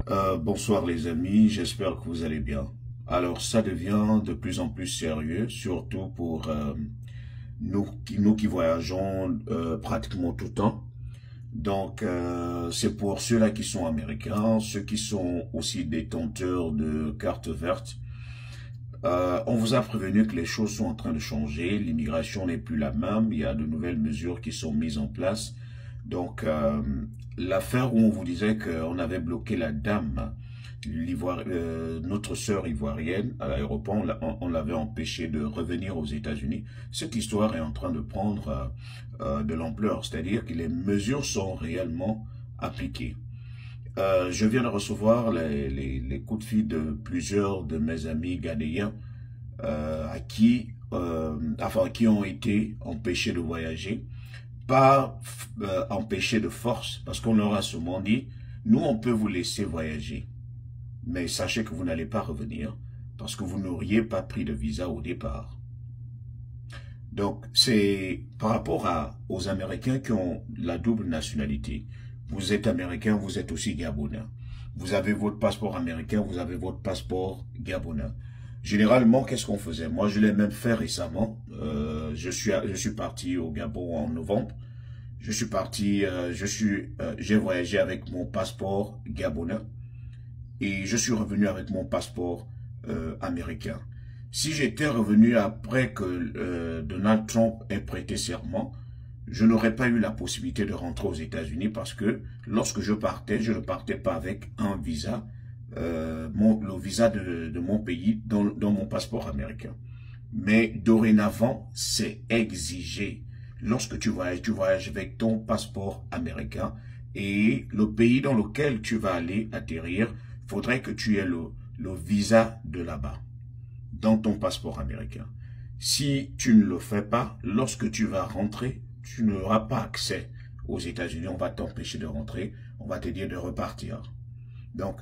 Bonsoir les amis, j'espère que vous allez bien. Alors ça devient de plus en plus sérieux, surtout pour nous qui voyageons pratiquement tout le temps. Donc c'est pour ceux-là qui sont américains, ceux qui sont aussi détenteurs de cartes vertes. On vous a prévenu que les choses sont en train de changer, l'immigration n'est plus la même, il y a de nouvelles mesures qui sont mises en place. Donc, l'affaire où on vous disait qu'on avait bloqué la dame, notre sœur ivoirienne, à l'aéroport, on l'avait empêchée de revenir aux États-Unis. Cette histoire est en train de prendre de l'ampleur, c'est-à-dire que les mesures sont réellement appliquées. Je viens de recevoir les coups de fil de plusieurs de mes amis ghanéens qui ont été empêchés de voyager, pas empêchés de force, parce qu'on leur a seulement dit, nous on peut vous laisser voyager, mais sachez que vous n'allez pas revenir, parce que vous n'auriez pas pris de visa au départ. Donc c'est par rapport aux Américains qui ont la double nationalité. Vous êtes américain, vous êtes aussi gabonais. Vous avez votre passeport américain, vous avez votre passeport gabonais. Généralement, qu'est-ce qu'on faisait? Moi, je l'ai même fait récemment. Je suis parti au Gabon en novembre. Je suis parti, j'ai voyagé avec mon passeport gabonais et je suis revenu avec mon passeport américain. Si j'étais revenu après que Donald Trump ait prêté serment, je n'aurais pas eu la possibilité de rentrer aux États-Unis parce que lorsque je ne partais pas avec un visa, le visa de mon pays dans mon passeport américain. Mais dorénavant, c'est exigé. Lorsque tu voyages avec ton passeport américain et le pays dans lequel tu vas aller atterrir, il faudrait que tu aies le visa de là-bas, dans ton passeport américain. Si tu ne le fais pas, lorsque tu vas rentrer, tu n'auras pas accès aux États-Unis, on va t'empêcher de rentrer, on va te dire de repartir. Donc,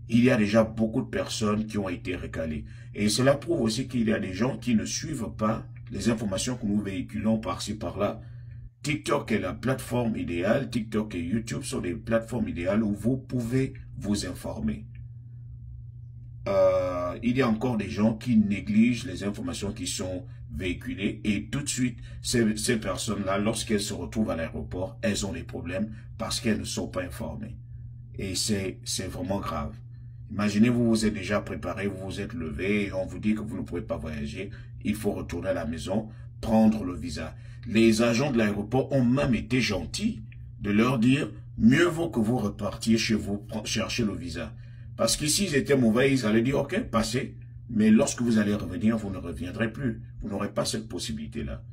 il y a déjà beaucoup de personnes qui ont été recalées. Et cela prouve aussi qu'il y a des gens qui ne suivent pas les informations que nous véhiculons par-ci, par-là. TikTok est la plateforme idéale, TikTok et YouTube sont des plateformes idéales où vous pouvez vous informer. Il y a encore des gens qui négligent les informations qui sont véhiculées et tout de suite, ces personnes-là, lorsqu'elles se retrouvent à l'aéroport, elles ont des problèmes parce qu'elles ne sont pas informées. Et c'est vraiment grave. Imaginez, vous vous êtes déjà préparé, vous vous êtes levé et on vous dit que vous ne pouvez pas voyager, il faut retourner à la maison, prendre le visa. Les agents de l'aéroport ont même été gentils de leur dire, mieux vaut que vous repartiez chez vous chercher le visa. Parce que s'ils étaient mauvais, ils allaient dire, ok, passez. Mais lorsque vous allez revenir, vous ne reviendrez plus. Vous n'aurez pas cette possibilité-là.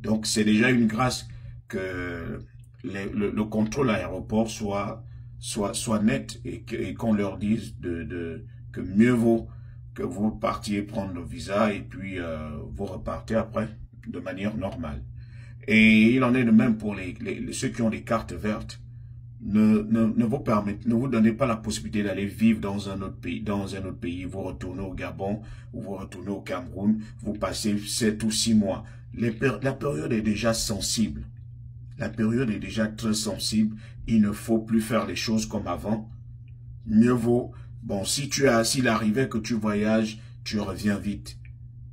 Donc, c'est déjà une grâce que le contrôle à l'aéroport soit net et qu'on leur dise que mieux vaut que vous partiez prendre le visa et puis vous repartez après de manière normale. Et il en est de même pour ceux qui ont des cartes vertes. Ne vous donnez pas la possibilité d'aller vivre dans un autre pays, vous retournez au Gabon, ou vous retournez au Cameroun, vous passez 7 ou 6 mois. La période est déjà sensible. La période est déjà très sensible. Il ne faut plus faire les choses comme avant. Mieux vaut, bon, s'il arrivait que tu voyages, tu reviens vite.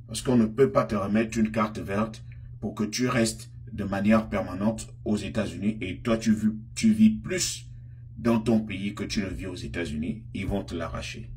Parce qu'on ne peut pas te remettre une carte verte pour que tu restes de manière permanente aux États-Unis et toi tu vis plus dans ton pays que tu le vis aux États-Unis, ils vont te l'arracher.